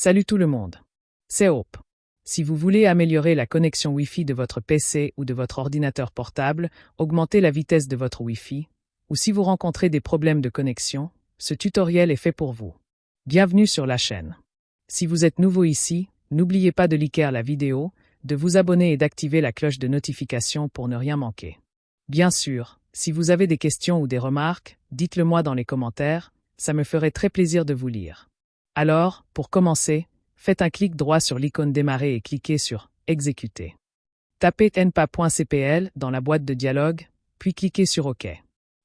Salut tout le monde. C'est Hope. Si vous voulez améliorer la connexion Wi-Fi de votre PC ou de votre ordinateur portable, augmenter la vitesse de votre Wi-Fi, ou si vous rencontrez des problèmes de connexion, ce tutoriel est fait pour vous. Bienvenue sur la chaîne. Si vous êtes nouveau ici, n'oubliez pas de liker la vidéo, de vous abonner et d'activer la cloche de notification pour ne rien manquer. Bien sûr, si vous avez des questions ou des remarques, dites-le moi dans les commentaires, ça me ferait très plaisir de vous lire. Alors, pour commencer, faites un clic droit sur l'icône démarrer et cliquez sur exécuter. Tapez npa.cpl dans la boîte de dialogue, puis cliquez sur OK.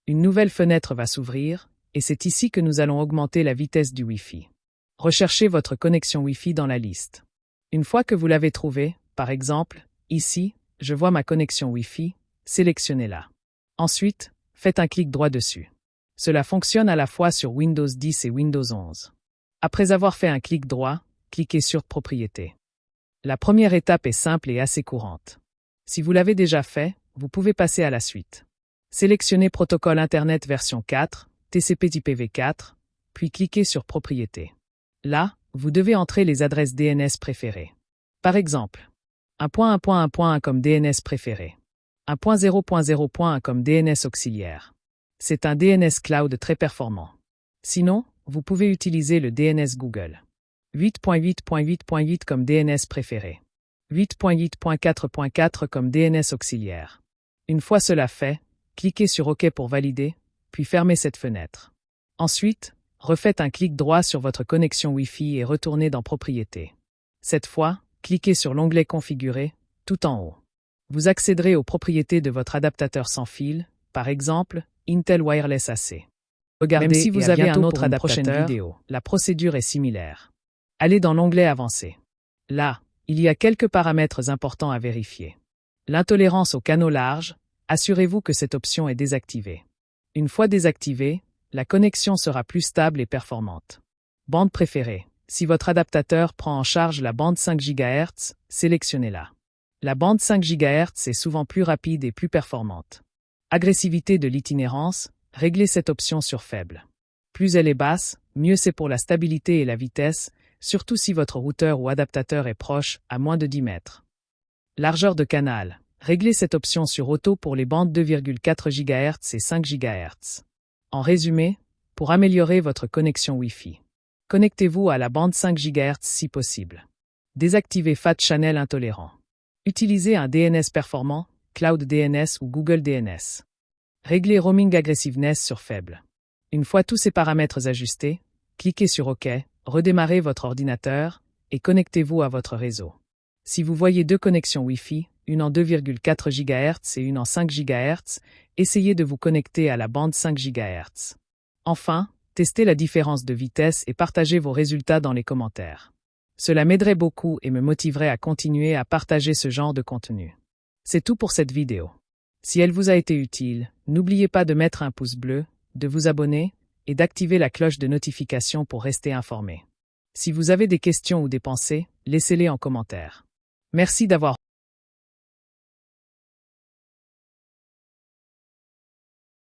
Une nouvelle fenêtre va s'ouvrir, et c'est ici que nous allons augmenter la vitesse du Wi-Fi. Recherchez votre connexion Wi-Fi dans la liste. Une fois que vous l'avez trouvée, par exemple, ici, je vois ma connexion Wi-Fi, sélectionnez-la. Ensuite, faites un clic droit dessus. Cela fonctionne à la fois sur Windows 10 et Windows 11. Après avoir fait un clic droit, cliquez sur Propriétés. La première étape est simple et assez courante. Si vous l'avez déjà fait, vous pouvez passer à la suite. Sélectionnez Protocole Internet version 4, TCP/IPv4, puis cliquez sur Propriétés. Là, vous devez entrer les adresses DNS préférées. Par exemple, 1.1.1.1 comme DNS préféré, 1.0.0.1 comme DNS auxiliaire. C'est un DNS cloud très performant. Sinon, vous pouvez utiliser le DNS Google. 8.8.8.8 comme DNS préféré. 8.8.4.4 comme DNS auxiliaire. Une fois cela fait, cliquez sur OK pour valider, puis fermez cette fenêtre. Ensuite, refaites un clic droit sur votre connexion Wi-Fi et retournez dans Propriétés. Cette fois, cliquez sur l'onglet Configurer, tout en haut. Vous accéderez aux propriétés de votre adaptateur sans fil, par exemple, Intel Wireless AC. Regardez, même si vous avez un autre adaptateur, la procédure est similaire. Allez dans l'onglet Avancé. Là, il y a quelques paramètres importants à vérifier. L'intolérance aux canaux larges, assurez-vous que cette option est désactivée. Une fois désactivée, la connexion sera plus stable et performante. Bande préférée. Si votre adaptateur prend en charge la bande 5 GHz, sélectionnez-la. La bande 5 GHz est souvent plus rapide et plus performante. Agressivité de l'itinérance, réglez cette option sur faible. Plus elle est basse, mieux c'est pour la stabilité et la vitesse, surtout si votre routeur ou adaptateur est proche, à moins de 10 mètres. Largeur de canal, réglez cette option sur auto pour les bandes 2,4 GHz et 5 GHz. En résumé, pour améliorer votre connexion Wi-Fi, connectez-vous à la bande 5 GHz si possible. Désactivez Fat Channel intolérant. Utilisez un DNS performant, Cloud DNS ou Google DNS. Réglez Roaming Aggressiveness sur faible. Une fois tous ces paramètres ajustés, cliquez sur OK, redémarrez votre ordinateur et connectez-vous à votre réseau. Si vous voyez deux connexions Wi-Fi, une en 2,4 GHz et une en 5 GHz, essayez de vous connecter à la bande 5 GHz. Enfin, testez la différence de vitesse et partagez vos résultats dans les commentaires. Cela m'aiderait beaucoup et me motiverait à continuer à partager ce genre de contenu. C'est tout pour cette vidéo. Si elle vous a été utile, n'oubliez pas de mettre un pouce bleu, de vous abonner et d'activer la cloche de notification pour rester informé. Si vous avez des questions ou des pensées, laissez-les en commentaire. Merci d'avoir